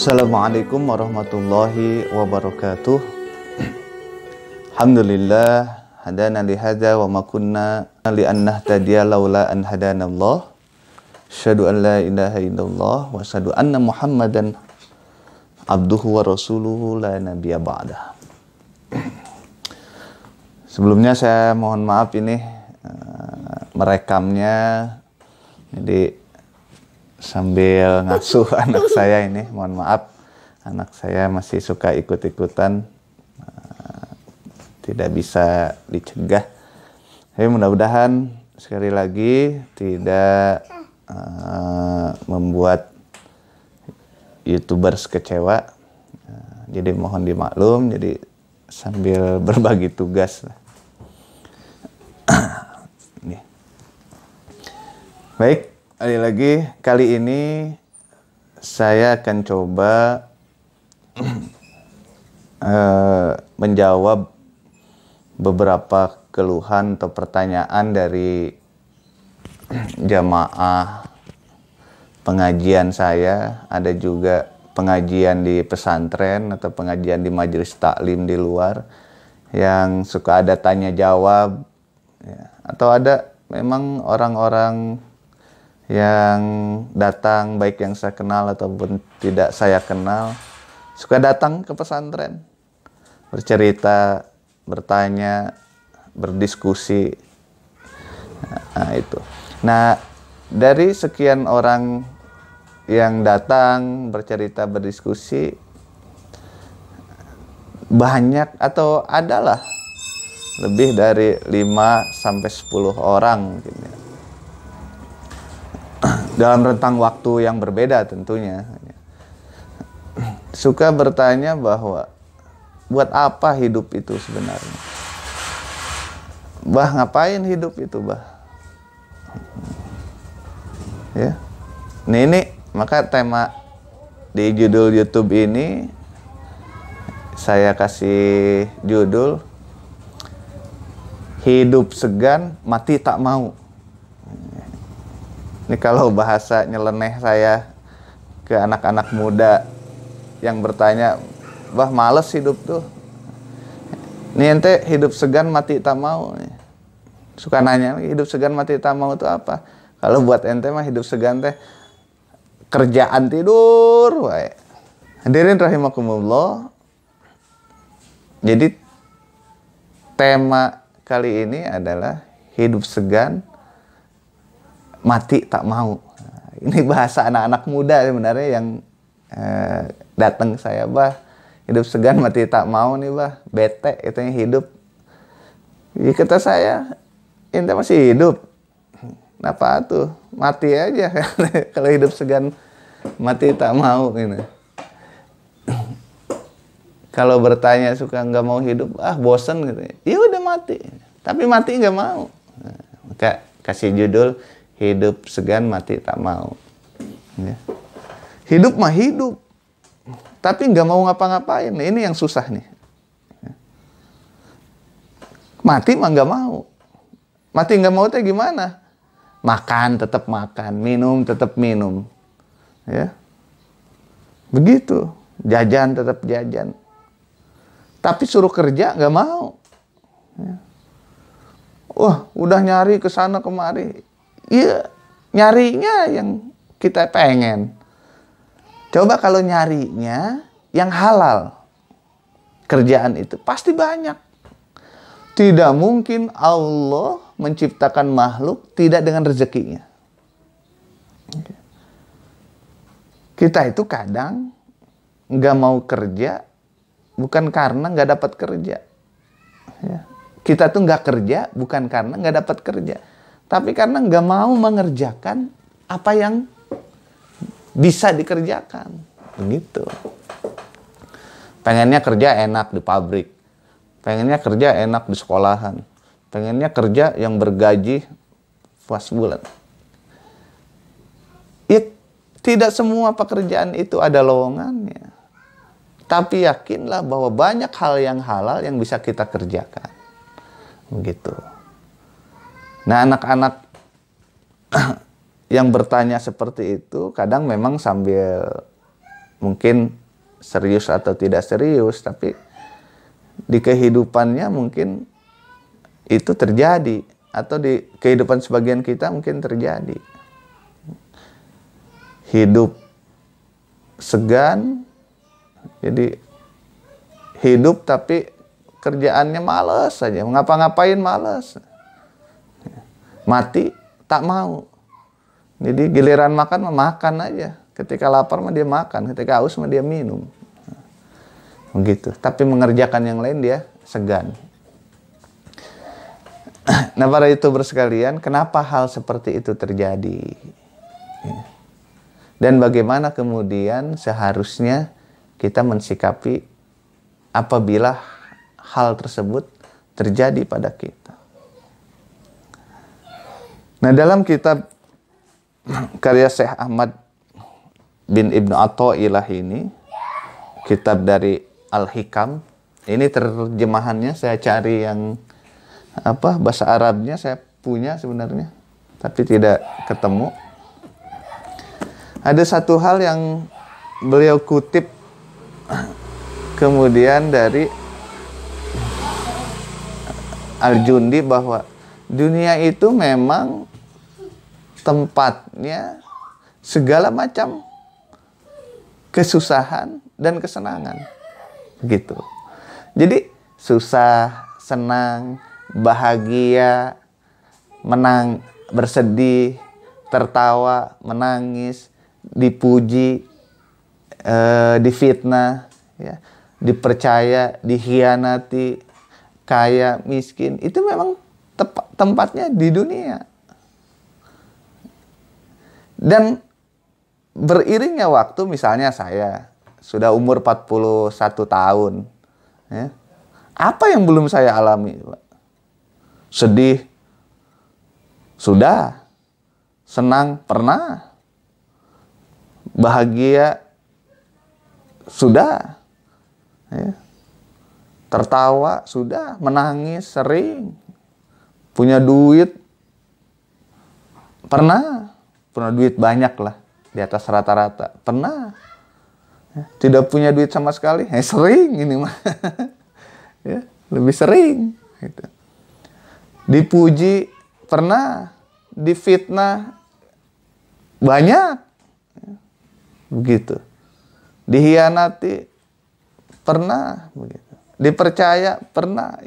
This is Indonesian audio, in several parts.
Assalamualaikum warahmatullahi wabarakatuh. Alhamdulillah hadana li hadza wa ma kunna li an nahtadiya laula an hadanallah. Asyhadu an la ilaha illallah wa asyhadu anna Muhammadan abduhu wa rasuluhu la nabiyya ba'dah. Sebelumnya saya mohon maaf ini merekamnya, jadi sambil ngasuh anak saya ini, mohon maaf, anak saya masih suka ikut-ikutan, tidak bisa dicegah. Tapi mudah-mudahan sekali lagi tidak membuat YouTubers kecewa. Jadi mohon dimaklum, jadi sambil berbagi tugas. Baik. Kali ini saya akan coba menjawab beberapa keluhan atau pertanyaan dari jamaah pengajian saya. Ada juga pengajian di pesantren atau pengajian di majelis taklim di luar yang suka ada tanya jawab, ya. Atau ada memang orang-orang yang datang, baik yang saya kenal ataupun tidak saya kenal, suka datang ke pesantren, bercerita, bertanya, berdiskusi. Nah, itu. Nah, dari sekian orang yang datang, bercerita, berdiskusi, banyak atau adalah lebih dari 5-10 orang mungkin, ya. Dalam rentang waktu yang berbeda tentunya, suka bertanya bahwa buat apa hidup itu sebenarnya? Bah, ngapain hidup itu, bah? Ya. Ini maka tema di judul YouTube ini saya kasih judul Hidup Segan, Mati Tak Mau. Ini kalau bahasa nyeleneh saya ke anak-anak muda yang bertanya, bah males hidup tuh. Ini ente hidup segan mati tak mau. Suka nanya, hidup segan mati tak mau itu apa? Kalau buat ente mah hidup segan teh kerjaan tidur wae. Hadirin rahimakumullah. Jadi tema kali ini adalah hidup segan mati tak mau. Ini bahasa anak-anak muda sebenarnya yang datang ke saya, bah hidup segan mati tak mau nih, bah bete katanya hidup. Ya, kata saya, ente masih hidup, kenapa tuh mati aja kalau hidup segan mati tak mau ini. Kalau bertanya suka nggak mau hidup, bosen gitu, ya udah mati, tapi mati nggak mau. Nah, maka kasih judul Hidup Segan Mati Tak Mau, ya. Hidup mah hidup, tapi nggak mau ngapa-ngapain. Ini yang susah nih. Mati mah nggak mau. Mati nggak mau teh gimana? Makan tetap makan, minum tetap minum, ya. Begitu. Jajan tetap jajan. Tapi suruh kerja nggak mau. Ya. Wah, udah nyari ke sana kemari. Iya, nyarinya yang kita pengen. Coba kalau nyarinya yang halal, kerjaan itu pasti banyak. Tidak mungkin Allah menciptakan makhluk tidak dengan rezekinya. Kita itu kadang nggak mau kerja bukan karena nggak dapat kerja. Ya. Kita tuh nggak kerja bukan karena nggak dapat kerja, tapi karena nggak mau mengerjakan apa yang bisa dikerjakan. Begitu. Pengennya kerja enak di pabrik. Pengennya kerja enak di sekolahan. Pengennya kerja yang bergaji pas bulan. Ya, tidak semua pekerjaan itu ada lowongannya. Tapi yakinlah bahwa banyak hal yang halal yang bisa kita kerjakan. Begitu. Nah, anak-anak yang bertanya seperti itu kadang memang sambil mungkin serius atau tidak serius, tapi di kehidupannya mungkin itu terjadi, atau di kehidupan sebagian kita mungkin terjadi. Hidup segan, jadi hidup tapi kerjaannya males saja, ngapa-ngapain males. Mati tak mau. Jadi giliran makan makan aja. Ketika lapar mah dia makan, ketika haus mah dia minum. Begitu. Tapi mengerjakan yang lain dia segan. Nah, para YouTuber sekalian, kenapa hal seperti itu terjadi? Dan bagaimana kemudian seharusnya kita mensikapi apabila hal tersebut terjadi pada kita. Nah, dalam kitab karya Syekh Ahmad bin Ibnu Athaillah ini, kitab dari Al-Hikam, ini terjemahannya saya cari yang bahasa Arabnya saya punya sebenarnya, tapi tidak ketemu. Ada satu hal yang beliau kutip kemudian dari Al-Jundi, bahwa dunia itu memang tempatnya segala macam kesusahan dan kesenangan. Begitu. Jadi susah, senang, bahagia, menang, bersedih, tertawa, menangis, dipuji, difitnah, ya, dipercaya, dikhianati, kaya, miskin, itu memang tempatnya di dunia. Dan beriringnya waktu, misalnya saya sudah umur 41 tahun, ya, apa yang belum saya alami? Sedih sudah, senang pernah, bahagia sudah, ya, tertawa sudah, menangis sering, punya duit pernah duit banyak lah, di atas rata-rata pernah, ya, tidak punya duit sama sekali, sering ini mah. Ya, lebih sering gitu. Dipuji pernah, difitnah banyak, begitu. Dikhianati pernah, begitu. Dipercaya pernah.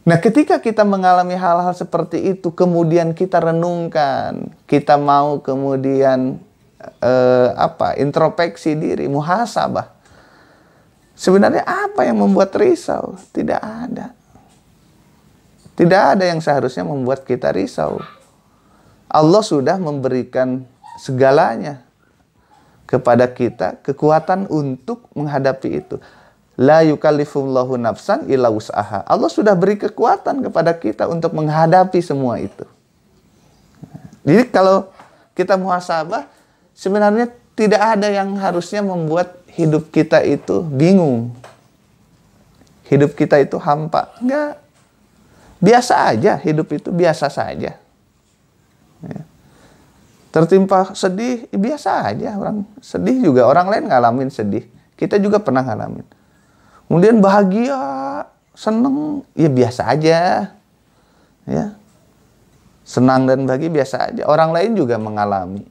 Nah, ketika kita mengalami hal-hal seperti itu, kemudian kita renungkan, kita mau kemudian introspeksi diri, muhasabah. Sebenarnya apa yang membuat risau? Tidak ada. Tidak ada yang seharusnya membuat kita risau. Allah sudah memberikan segalanya kepada kita, kekuatan untuk menghadapi itu. La yukallifullahu nafsan illa wus'aha. Allah sudah beri kekuatan kepada kita untuk menghadapi semua itu. Jadi kalau kita muhasabah, sebenarnya tidak ada yang harusnya membuat hidup kita itu bingung. Hidup kita itu hampa. Enggak. Biasa aja, hidup itu biasa saja. Ya. Tertimpa sedih, biasa aja. Orang sedih juga, orang lain ngalamin sedih. Kita juga pernah ngalamin. Kemudian bahagia, seneng, ya biasa aja. Ya. Senang dan bahagia biasa aja. Orang lain juga mengalami.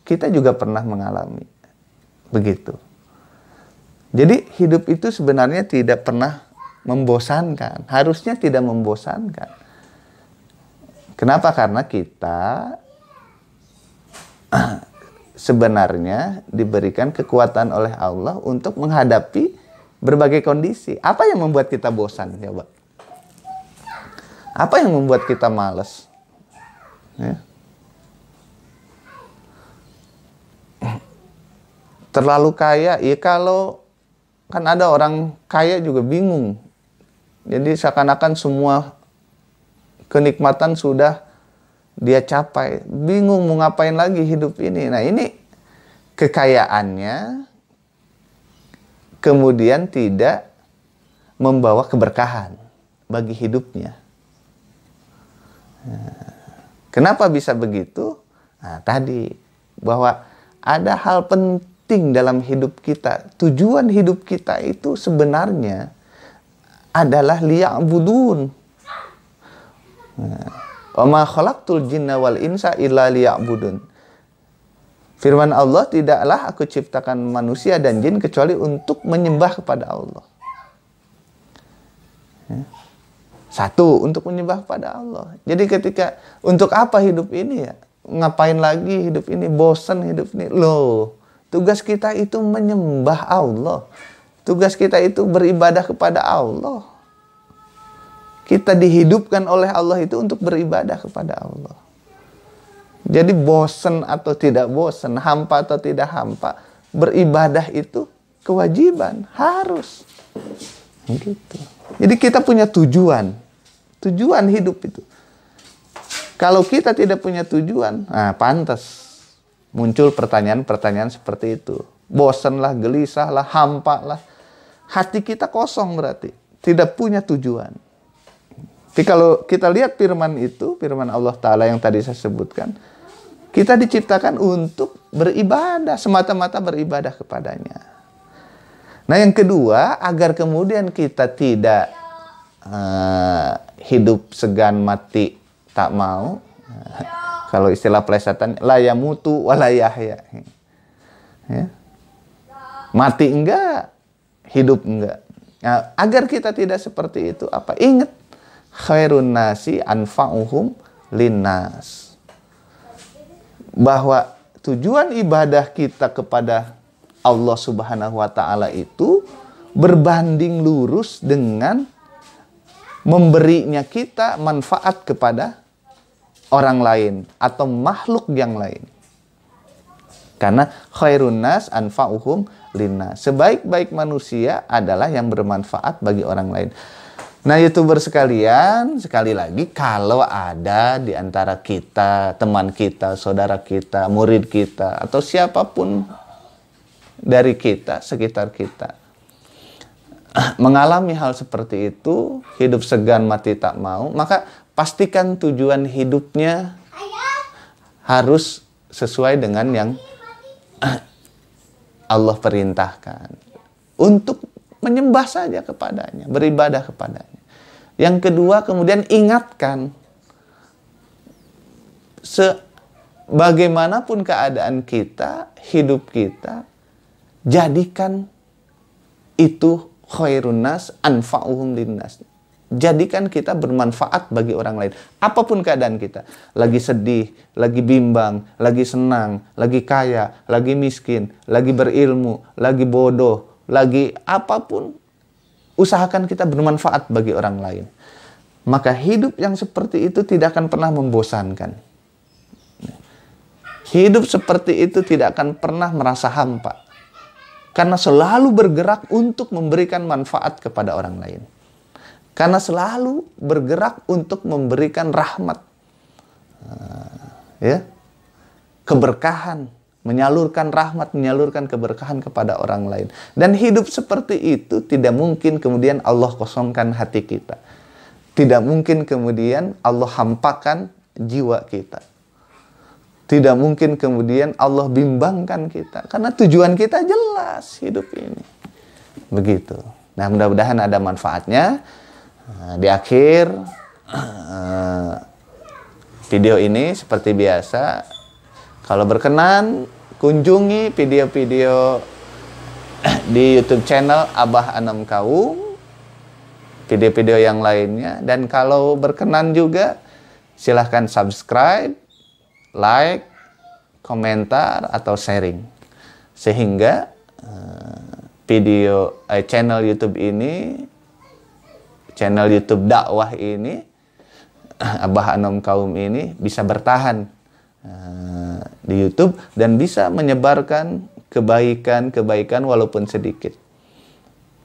Kita juga pernah mengalami. Begitu. Jadi hidup itu sebenarnya tidak pernah membosankan. Harusnya tidak membosankan. Kenapa? Karena kita sebenarnya diberikan kekuatan oleh Allah untuk menghadapi berbagai kondisi. Apa yang membuat kita bosan? Coba. Apa yang membuat kita malas? Ya. Terlalu kaya, ya kalau kan ada orang kaya juga bingung. Jadi seakan-akan semua kenikmatan sudah dia capai. Bingung mau ngapain lagi hidup ini. Nah, ini kekayaannya kemudian tidak membawa keberkahan bagi hidupnya. Nah, kenapa bisa begitu? Nah, tadi bahwa ada hal penting penting dalam hidup kita, tujuan hidup kita itu sebenarnya adalah liya'budun. Wa ma khalaqtul jinna wal insa illa liya'budun. Firman Allah, tidaklah aku ciptakan manusia dan jin kecuali untuk menyembah kepada Allah. Satu, untuk menyembah kepada Allah. Jadi ketika, untuk apa hidup ini ya? Ngapain lagi hidup ini? Bosan hidup ini. Loh, tugas kita itu menyembah Allah. Tugas kita itu beribadah kepada Allah. Kita dihidupkan oleh Allah itu untuk beribadah kepada Allah. Jadi bosan atau tidak bosan, hampa atau tidak hampa, beribadah itu kewajiban, harus. Gitu. Jadi kita punya tujuan hidup itu. Kalau kita tidak punya tujuan, nah pantas muncul pertanyaan-pertanyaan seperti itu. Bosanlah, gelisahlah, hampalah. Hati kita kosong berarti, tidak punya tujuan. Tapi kalau kita lihat firman itu, firman Allah Ta'ala yang tadi saya sebutkan, kita diciptakan untuk beribadah, semata-mata beribadah kepadanya. Nah yang kedua, agar kemudian kita tidak hidup segan mati tak mau, kalau istilah plesetan, la yamutu wa la yahya. Ya. Mati enggak, hidup enggak. Nah, agar kita tidak seperti itu, apa? Ingat, khairun nasi anfa'uhum linnas. Bahwa tujuan ibadah kita kepada Allah Subhanahu wa Ta'ala itu berbanding lurus dengan memberinya kita manfaat kepada orang lain atau makhluk yang lain. Karena khairun nas anfa'uhum linnas. Sebaik-baik manusia adalah yang bermanfaat bagi orang lain. Nah, YouTuber sekalian, sekali lagi, kalau ada di antara kita, teman kita, saudara kita, murid kita, atau siapapun dari kita, sekitar kita, mengalami hal seperti itu, hidup segan mati tak mau, maka pastikan tujuan hidupnya harus sesuai dengan yang Allah perintahkan. Untuk menyembah saja kepadanya, beribadah kepadanya. Yang kedua, kemudian ingatkan, sebagaimanapun keadaan kita, hidup kita, jadikan itu khairun nas anfa'uhum linnas. Jadikan kita bermanfaat bagi orang lain. Apapun keadaan kita. Lagi sedih, lagi bimbang, lagi senang, lagi kaya, lagi miskin, lagi berilmu, lagi bodoh, lagi apapun. Usahakan kita bermanfaat bagi orang lain. Maka hidup yang seperti itu tidak akan pernah membosankan. Hidup seperti itu tidak akan pernah merasa hampa. Karena selalu bergerak untuk memberikan manfaat kepada orang lain. Karena selalu bergerak untuk memberikan rahmat, ya, keberkahan, menyalurkan rahmat, menyalurkan keberkahan kepada orang lain. Dan hidup seperti itu tidak mungkin kemudian Allah kosongkan hati kita. Tidak mungkin kemudian Allah hampakan jiwa kita. Tidak mungkin kemudian Allah bimbangkan kita. Karena tujuan kita jelas hidup ini. Begitu. Nah, mudah-mudahan ada manfaatnya. Di akhir video ini seperti biasa, kalau berkenan kunjungi video-video di YouTube channel Abah Anam Kaum, video-video yang lainnya, dan kalau berkenan juga silahkan subscribe, like, komentar atau sharing, sehingga channel YouTube ini, channel YouTube dakwah ini, Abah Anam Kaum ini bisa bertahan di YouTube dan bisa menyebarkan kebaikan-kebaikan walaupun sedikit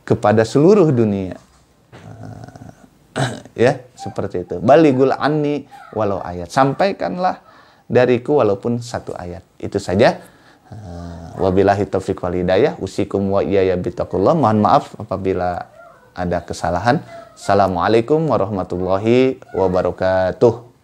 kepada seluruh dunia. Ya, seperti itu. Balighul anni walau ayat. Sampaikanlah dariku walaupun satu ayat. Itu saja. Wabillahi taufiq wal hidayah. Usikum wa iyaya bittaqullah. Mohon maaf apabila ada kesalahan. Assalamualaikum warahmatullahi wabarakatuh.